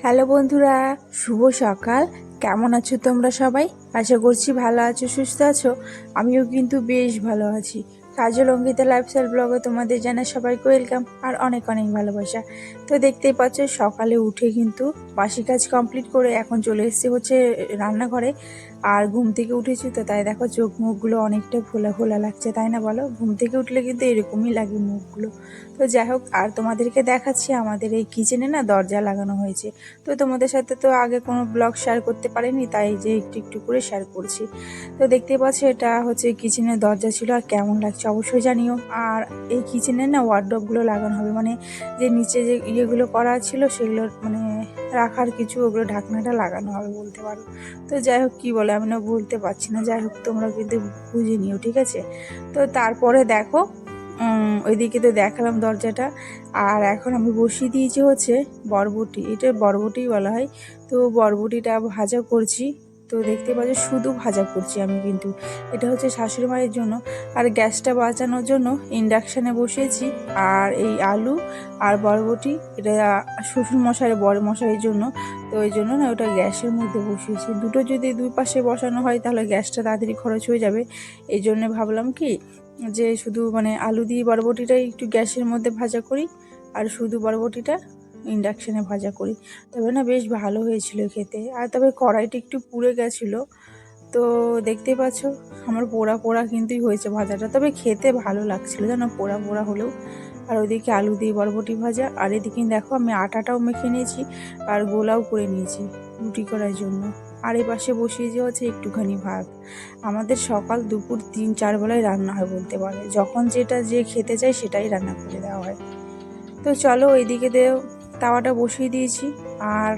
Hello বন্ধুরা, শুভ সকাল। কেমন আছো তোমরা সবাই? আশা করছি ভালো আছো, সুস্থ আছো। আমিও কিন্তু বেশ ভালো আছি। কাজল অঙ্কিতা লাইফস্টাইল ব্লগে তোমাদের জানাই সবাইকে ওয়েলকাম আর অনেক অনেক ভালোবাসা। তো দেখতেই পাচ্ছ সকালে উঠে কিন্তু বাসি কাজ কমপ্লিট করে এখন চলে এসেছি হচ্ছে রান্নাঘরে। আর ঘুম থেকে উঠেছি তো তাই দেখো চোখ মুখগুলো অনেকটা ফোলা ফোলা লাগছে, তাই না বলো? ঘুম থেকে উঠলে কিন্তু এরকমই লাগে মুখগুলো। তো যাই হোক, আর তোমাদেরকে দেখাচ্ছি আমাদের এই কিচেনে না দরজা লাগানো হয়েছে। তো তোমাদের সাথে তো আগে কোনো ব্লগ শেয়ার করতে পারিনি, তাই যে একটু একটু করে শেয়ার করছি। তো দেখতে পাচ্ছ এটা হচ্ছে কিচেনের দরজা ছিল, আর কেমন লাগছে অবশ্যই জানিও। আর এই কিচেনের না ওয়ার্ডরোবগুলো লাগানো হবে, মানে যে নিচে যে ইয়েগুলো করা ছিল সেগুলো মানে রাখার কিছু ওগুলো ঢাকনাটা লাগানো হবে বলতে পারো। তো যাই হোক, কী বলে আমি না বলতে পারছি না, যাই হোক তোমরা কিন্তু বুঝে নিও, ঠিক আছে? তো তারপরে দেখো ওইদিকে তো দেখালাম দরজাটা। আর এখন আমি বসিয়ে দিয়েছি হচ্ছে বরবটি, এটা বরবটি বলা হয়। তো বরবটিটা ভাজা করছি। তো দেখতে পাচ্ছ শুধু ভাজা করছি আমি, কিন্তু এটা হচ্ছে শাশুড়ি মায়ের জন্য। আর গ্যাসটা বাঁচানোর জন্য ইন্ডাকশানে বসিয়েছি। আর এই আলু আর বরবটি এটা শ্বশুর মশাই বড় মশাইয়ের জন্য। তো ওই জন্য না ওটা গ্যাসের মধ্যে বসিয়েছি। দুটো যদি দুই পাশে বসানো হয় তাহলে গ্যাসটা তাড়াতাড়ি খরচ হয়ে যাবে। এই জন্য ভাবলাম কি যে শুধু মানে আলু দিয়ে বরবটিটাই একটু গ্যাসের মধ্যে ভাজা করি, আর শুধু বরবটিটা ইন্ডাকশানে ভাজা করি। তবে না বেশ ভালো হয়েছিল খেতে। আর তবে কড়াইটা একটু পুড়ে গেছিলো। তো দেখতে পাচ্ছ আমার পোড়া পোড়া কিন্তুই হয়েছে ভাজাটা, তবে খেতে ভালো লাগছিল জানো, পোড়া পোড়া হলেও। আর ওইদিকে আলু দিয়ে বরবটি ভাজা, আর এদিকে দেখো আমি আটাটাও মেখে নিয়েছি আর গোলাও করে নিয়েছি রুটি করার জন্য। আর এই পাশে বসিয়ে হচ্ছে একটুখানি ভাত। আমাদের সকাল দুপুর 3-4 বেলায় রান্না হয় বলতে পারে, যখন যেটা যে খেতে চায় সেটাই রান্না করে দেওয়া হয়। তো চলো ওইদিকে তাওয়াটা বসিয়ে দিয়েছি। আর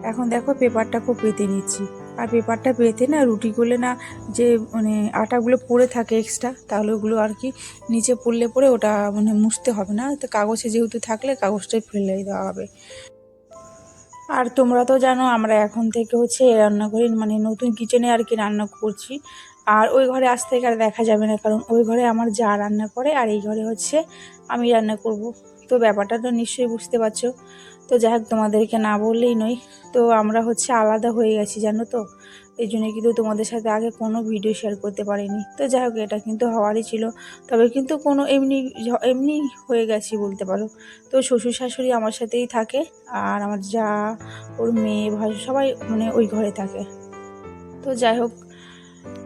এখন দেখো পেপারটাকেও পেতে নিচ্ছি। আর পেপারটা পেতে না রুটি করলে না যে মানে আটাগুলো পড়ে থাকে এক্সট্রা, তাহলে ওগুলো আর কি নিচে পড়লে পরে ওটা মানে মুছতে হবে না। তো কাগজে যেহেতু থাকলে কাগজটাই ফেলে দেওয়া হবে। আর তোমরা তো জানো আমরা এখন থেকে হচ্ছে রান্নাঘরে মানে নতুন কিচেনে আর কি রান্না করছি। আর ওই ঘরে আজ থেকে আর দেখা যাবে না, কারণ ওই ঘরে আমার যা রান্না করে আর এই ঘরে হচ্ছে আমি রান্না করব। তো ব্যাপারটা তো নিশ্চয়ই বুঝতে পারছো। তো যাই হোক, তোমাদেরকে না বললেই নয়। তো আমরা হচ্ছে আলাদা হয়ে গেছি জানো তো, এই জন্য কিন্তু তোমাদের সাথে আগে কোনো ভিডিও শেয়ার করতে পারিনি। তো যাই হোক, এটা কিন্তু হওয়ারই ছিল। তবে কিন্তু কোনো এমনি এমনি হয়ে গেছি বলতে পারো। তো শ্বশুর শাশুড়ি আমার সাথেই থাকে, আর আমার যা ওর মেয়ে ভাই সবাই মানে ওই ঘরে থাকে। তো যাই হোক,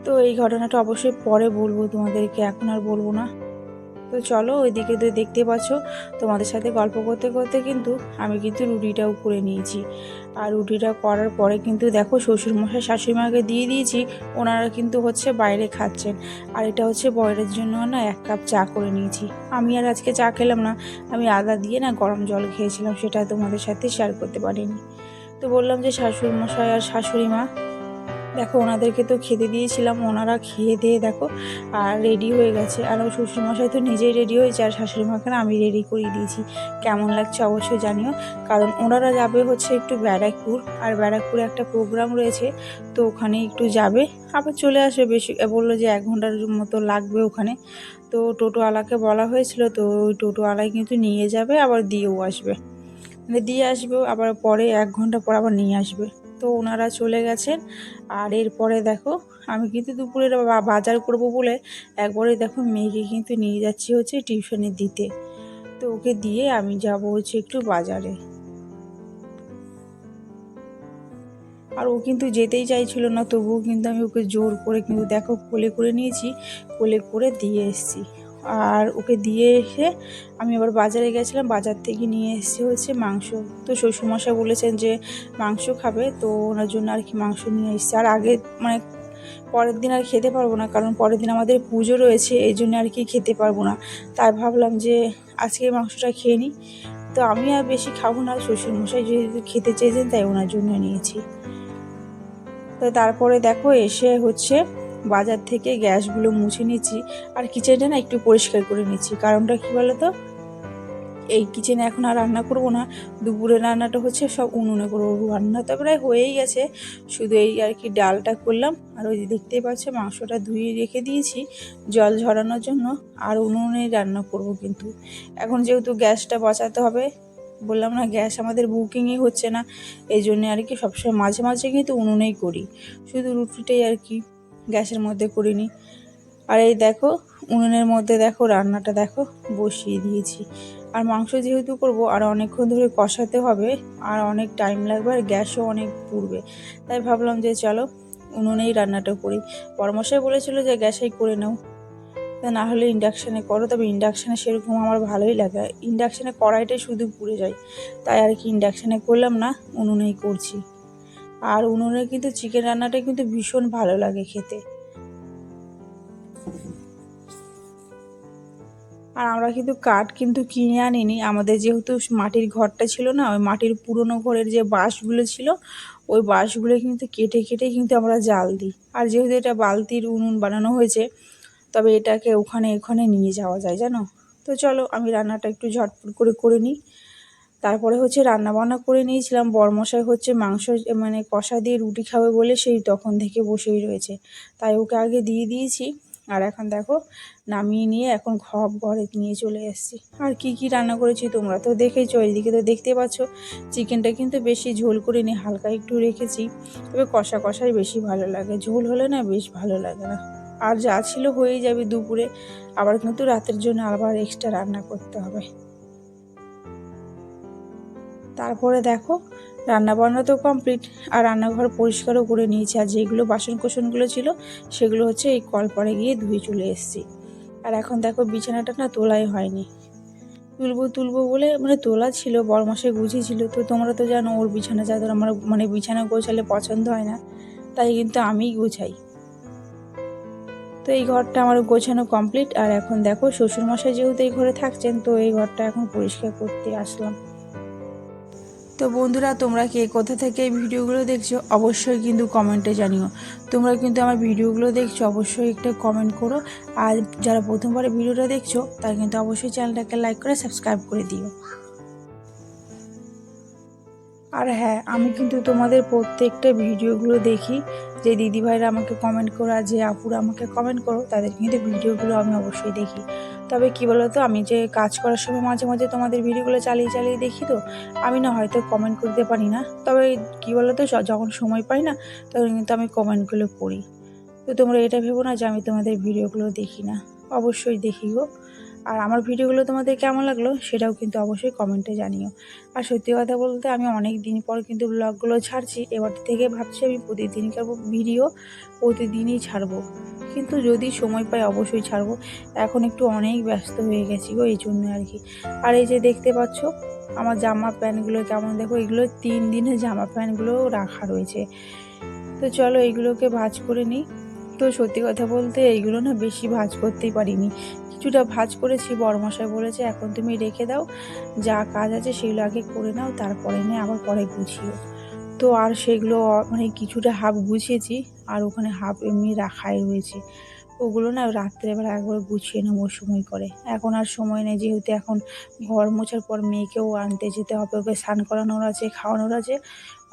তো এই ঘটনাটা অবশ্যই পরে বলবো তোমাদেরকে, এখন আর বলবো না। তো চলো ওইদিকে তো দেখতে পাচ্ছ তোমাদের সাথে গল্প করতে করতে কিন্তু আমি কিন্তু রুটিটাও করে নিয়েছি। আর রুটিটা করার পরে কিন্তু দেখো শ্বশুরমশাই শাশুড়িমাকে দিয়ে দিয়েছি, ওনারা কিন্তু হচ্ছে বাইরে খাচ্ছেন। আর এটা হচ্ছে বরের জন্য না 1 কাপ চা করে নিয়েছি। আমি আর আজকে চা খেলাম না, আমি আদা দিয়ে না গরম জল খেয়েছিলাম, সেটা তোমাদের সাথে শেয়ার করতে পারিনি। তো বললাম যে শাশুড়মশাই আর শাশুড়ি মা দেখো ওনাদেরকে তো খেতে দিয়েছিলাম, ওনারা খেয়ে দিয়ে দেখো আর রেডি হয়ে গেছে। আর ওই শ্বশুরমশাই তো নিজেই রেডি হয়েছে, আর শাশুড়ি মাকে না আমি রেডি করিয়ে দিয়েছি। কেমন লাগছে অবশ্যই জানিও। কারণ ওনারা যাবে হচ্ছে একটু ব্যারাকপুর, আর ব্যারাকপুরে একটা প্রোগ্রাম রয়েছে, তো ওখানে একটু যাবে আবার চলে আসবে। বেশি বললো যে 1 ঘন্টার মতো লাগবে ওখানে। তো টোটোওয়ালাকে বলা হয়েছিল, তো ওই টোটোওয়ালাই কিন্তু নিয়ে যাবে আবার দিয়েও আসবে, মানে দিয়ে আসবে আবার পরে 1 ঘন্টা পর আবার নিয়ে আসবে। তো ওনারা চলে গেছেন। আর এরপরে দেখো আমি কিন্তু দুপুরের বাজার করব বলে একবারে দেখো মেয়েকে কিন্তু নিয়ে যাচ্ছি হচ্ছে টিউশনে দিতে। তো ওকে দিয়ে আমি যাব হচ্ছে একটু বাজারে। আর ও কিন্তু যেতেই চাইছিল না, তবুও কিন্তু আমি ওকে জোর করে কিন্তু দেখো কোলে করে নিয়েছি, কোলে করে দিয়ে এসেছি। আর ওকে দিয়ে এসে আমি আবার বাজারে গেছিলাম, বাজার থেকে নিয়ে এসেছি হচ্ছে মাংস। তো শ্বশুরমশাই বলেছেন যে মাংস খাবে, তো ওনার জন্য আর কি মাংস নিয়ে এসেছি। আর আগে মানে পরের দিন আর খেতে পারবো না, কারণ পরের দিন আমাদের পুজো রয়েছে, এই জন্য আর কি খেতে পারবো না। তাই ভাবলাম যে আজকে মাংসটা খেয়ে নিই। তো আমি আর বেশি খাবো না, শ্বশুরমশাই যেহেতু খেতে চেয়েছেন তাই ওনার জন্য নিয়েছি। তো তারপরে দেখো এসে হচ্ছে বাজার থেকে গ্যাসগুলো মুছে নিচ্ছি, আর কিচেনটা না একটু পরিষ্কার করে নিচ্ছি। কারণটা কী বলো তো, এই কিচেনে এখন আর রান্না করব না, দুপুরে রান্নাটা হচ্ছে সব উনুনে করবো। রান্না তো প্রায় হয়েই গেছে, শুধু এই আর কি ডালটা করলাম। আর ওই যে দেখতেই পাচ্ছে মাংসটা ধুয়ে রেখে দিয়েছি জল ঝরানোর জন্য, আর উনুনে রান্না করব। কিন্তু এখন যেহেতু গ্যাসটা বাঁচাতে হবে, বললাম না গ্যাস আমাদের বুকিংই হচ্ছে না, এই জন্যে আর কি সবসময় মাঝে মাঝে কিন্তু উনুনেই করি, শুধু রুটিটাই আর কি গ্যাসের মধ্যে করিনি। আর এই দেখো উনুনের মধ্যে দেখো রান্নাটা দেখো বসিয়ে দিয়েছি। আর মাংস যেহেতু করব আর অনেকক্ষণ ধরে কষাতে হবে আর অনেক টাইম লাগবে আর গ্যাসও অনেক পুড়বে, তাই ভাবলাম যে চলো উনুনেই রান্নাটা করি। পরামর্শই বলেছিল যে গ্যাসেই করে নাও, তা না হলে ইন্ডাকশানে করো, তবে ইন্ডাকশানে সেরকম আমার ভালোই লাগে, ইন্ডাকশানে কড়াইটাই শুধু পুড়ে যায়, তাই আর কি ইন্ডাকশানে করলাম না, উনুনেই করছি। আর উনুনে কিন্তু চিকেন রান্নাটা কিন্তু ভীষণ ভালো লাগে খেতে। আর আমরা কিন্তু কাঠ কিন্তু কিনে আনিনি, আমাদের যেহেতু মাটির ঘরটা ছিল না, ওই মাটির পুরনো ঘরের যে বাঁশগুলো ছিল ওই বাঁশগুলো কিন্তু কেটে কেটে কিন্তু আমরা জাল দিই। আর যেহেতু এটা বালতির উনুন বানানো হয়েছে, তবে এটাকে ওখানে এখানে নিয়ে যাওয়া যায় জানো। তো চলো আমি রান্নাটা একটু ঝটপট করে করে নিই। তারপরে হচ্ছে রান্না বান্না করে নিয়েছিলাম, বরমশাই হচ্ছে মাংস মানে কষা দিয়ে রুটি খাবে বলে সেই তখন থেকে বসেই রয়েছে, তাই ওকে আগে দিয়ে দিয়েছি। আর এখন দেখো নামিয়ে নিয়ে এখন ঘরে নিয়ে চলে এসেছি। আর কি কি রান্না করেছি তোমরা তো দেখেছো, এইদিকে তো দেখতে পাচ্ছ চিকেনটা কিন্তু বেশি ঝোল করিনি, হালকা একটু রেখেছি, তবে কষা কষাই বেশি ভালো লাগে, ঝোল হলে না বেশ ভালো লাগে না। আর যা ছিল হয়েই যাবে দুপুরে, আবার কিন্তু রাতের জন্য আবার এক্সট্রা রান্না করতে হবে। তারপরে দেখো রান্না বান্না তো কমপ্লিট, আর রান্নাঘর পরিষ্কারও করে নিয়েছি, আর যেগুলো বাসন কোসনগুলো ছিল সেগুলো হচ্ছে এই কলপাড়ে গিয়ে ধুয়ে চলে এসেছি। আর এখন দেখো বিছানাটা না তোলাই হয়নি, তুলবো তুলবো বলে মানে তোলা ছিল, বড়মশাই গুছিয়েছিল, তো তোমরা তো জানো ওর বিছানা চাদর আমার মানে বিছানা গোছালে পছন্দ হয় না, তাই কিন্তু আমিই গোছাই। তো এই ঘরটা আমার গোছানো কমপ্লিট। আর এখন দেখো শ্বশুরমশাই যেহেতু এই ঘরে থাকছেন, তো এই ঘরটা এখন পরিষ্কার করতে আসলাম। তো বন্ধুরা তোমরা কে কোথা থেকে এই ভিডিওগুলো দেখছো অবশ্যই কিন্তু কমেন্টে জানিও। তোমরা কিন্তু আমার ভিডিওগুলো দেখছো অবশ্যই একটা কমেন্ট করো, আর যারা প্রথমবারে ভিডিওটা দেখছো তারা কিন্তু অবশ্যই চ্যানেলটাকে লাইক করে সাবস্ক্রাইব করে দিও। আর হ্যাঁ, আমি কিন্তু তোমাদের প্রত্যেকটা ভিডিওগুলো দেখি, যে দিদিভাইরা আমাকে কমেন্ট করো আর যে আপুরা আমাকে কমেন্ট করো তাদের কিন্তু ভিডিওগুলো আমি অবশ্যই দেখি। তবে কি বলো তো, আমি যে কাজ করার সময় মাঝে মাঝে তোমাদের ভিডিওগুলো চালিয়ে চালিয়ে দেখি, তো আমি না হয়তো কমেন্ট করতে পারি না, তবে কি বলো তো যখন সময় পাই না তখন কিন্তু আমি কমেন্টগুলো করি। তো তোমরা এটা ভেবো না যে আমি তোমাদের ভিডিওগুলো দেখি না, অবশ্যই দেখি গো। আর আমার ভিডিওগুলো তোমাদের কেমন লাগলো সেটাও কিন্তু অবশ্যই কমেন্টে জানিও। আর সত্যি কথা বলতে আমি অনেক দিন পর কিন্তু ব্লগগুলো ছাড়ছি, এবার থেকে ভাবছি আমি প্রতিদিনকার ভিডিও প্রতিদিনই ছাড়বো, কিন্তু যদি সময় পাই অবশ্যই ছাড়বো। এখন একটু অনেক ব্যস্ত হয়ে গেছি গো, এই জন্য আর কি। আর এই যে দেখতে পাচ্ছ আমার জামা প্যান্টগুলো কেমন, দেখো এগুলো 3 দিনের জামা প্যান্টগুলো রাখা রয়েছে। তো চলো এইগুলোকে ভাঁজ করে নিই। তো সত্যি কথা বলতে এইগুলো না বেশি ভাঁজ করতেই পারিনি, কিছুটা ভাঁজ করেছি, বড়মশাই বলেছে এখন তুমি রেখে দাও, যা কাজ আছে সেগুলো আগে করে নাও, তারপরে নিয়ে আবার পরে গুছিও। তো আর সেগুলো মানে কিছুটা হাফ গুছিয়েছি, আর ওখানে হাফ এমনি রাখাই রয়েছে, ওগুলো না রাত্রেবেলা একবার গুছিয়ে নেবো সময় করে। এখন আর সময় নেই, যেহেতু এখন ঘর মোছার পর মেয়েকেও আনতে যেতে হবে, ওকে স্নান করানোর আছে, খাওয়ানোর আছে,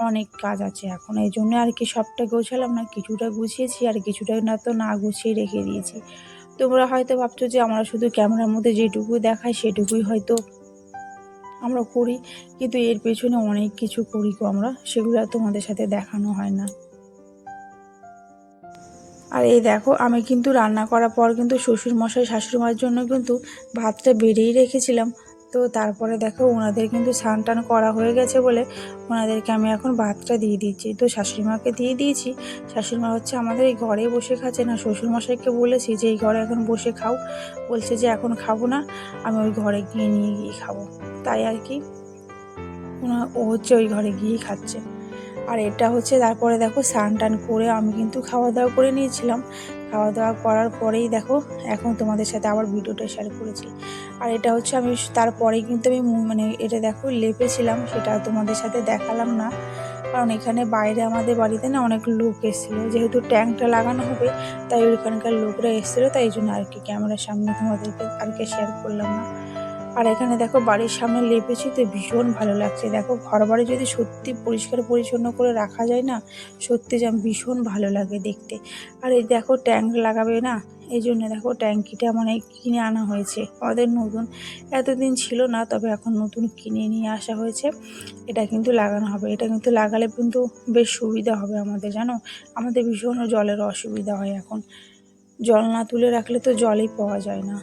অনেক কাজ আছে এখন, এই জন্য আর কি সবটা গোছালাম না, কিছুটা গুছিয়েছি আর কিছুটা না তো না গুছিয়ে রেখে দিয়েছি। তোমরা হয়তো ভাবছো যে আমরা শুধু ক্যামেরার মধ্যে যেটুকু দেখাই সেটুকুই হয়তো আমরা করি, কিন্তু এর পেছনে অনেক কিছু করি গো আমরা, সেগুলো তোমাদের সাথে দেখানো হয় না। আর এই দেখো আমি কিন্তু রান্না করার পর কিন্তু শ্বশুরমশাই শাশুড়িমার জন্য কিন্তু ভাতটা বেড়েই রেখেছিলাম। তো তারপরে দেখো ওনাদের কিন্তু স্নান টান করা হয়ে গেছে বলে ওনাদেরকে আমি এখন ভাতটা দিয়ে দিচ্ছি। তো শাশুড়িমাকে দিয়ে দিয়েছি, শাশুড়িমা হচ্ছে আমাদের এই ঘরে বসে খাচ্ছে না, শ্বশুরমশাইকে বলেছি যে এই ঘরে এখন বসে খাও, বলছে যে এখন খাবো না, আমি ওই ঘরে গিয়ে নিয়ে গিয়ে খাবো, তাই আর কি ও হচ্ছে ওই ঘরে গিয়েই খাচ্ছে। আর এটা হচ্ছে তারপরে দেখো স্নান টান করে আমি কিন্তু খাওয়া দাওয়া করে নিয়েছিলাম, খাওয়া দাওয়া করার পরেই দেখো এখন তোমাদের সাথে আবার ভিডিওটা শেয়ার করেছি। আর এটা হচ্ছে আমি তারপরেই কিন্তু আমি মানে এটা দেখো লেপেছিলাম, সেটা তোমাদের সাথে দেখালাম না, কারণ এখানে বাইরে আমাদের বাড়িতে না অনেক লোক এসেছিলো, যেহেতু ট্যাঙ্কটা লাগানো হবে তাই ওইখানকার লোকরা এসেছিলো, তাই এই জন্য আর কি ক্যামেরার সামনে তোমাদেরকে আর কি শেয়ার করলাম না। আর এখানে দেখো বাড়ির সামনে লেপেছি তো ভীষণ ভালো লাগছে। দেখো ঘর বাড়ি যদি সত্যি পরিষ্কার পরিচ্ছন্ন করে রাখা যায় না, সত্যি যেন ভীষণ ভালো লাগে দেখতে। আর এই দেখো ট্যাঙ্ক লাগাবে না, এই জন্য দেখো ট্যাঙ্কিটা মানে কিনে আনা হয়েছে আমাদের নতুন, এতদিন ছিল না, তবে এখন নতুন কিনে নিয়ে আসা হয়েছে। এটা কিন্তু লাগানো হবে, এটা কিন্তু লাগালে কিন্তু বেশ সুবিধা হবে আমাদের, জানো আমাদের ভীষণ জলের অসুবিধা হয় এখন, জল না তুলে রাখলে তো জলই পাওয়া যায় না।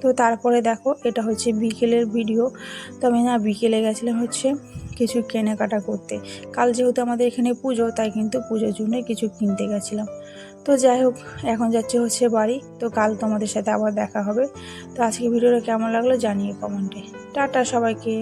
তো তারপরে দেখো এটা হচ্ছে বিকেলের ভিডিও। তো আমি না বিকেলে গেছিলাম হচ্ছে কিছু কেনাকাটা করতে, কাল যেহেতু আমাদের এখানে পুজো, তাই কিন্তু পুজোর জন্য কিছু কিনতে গেছিলাম। তো যাই হোক, এখন যাচ্ছে হচ্ছে বাড়ি, তো কাল তোমাদের সাথে আবার দেখা হবে। তো আজকে ভিডিওটা কেমন লাগলো জানিয়ে কমেন্টে। টাটা সবাইকে।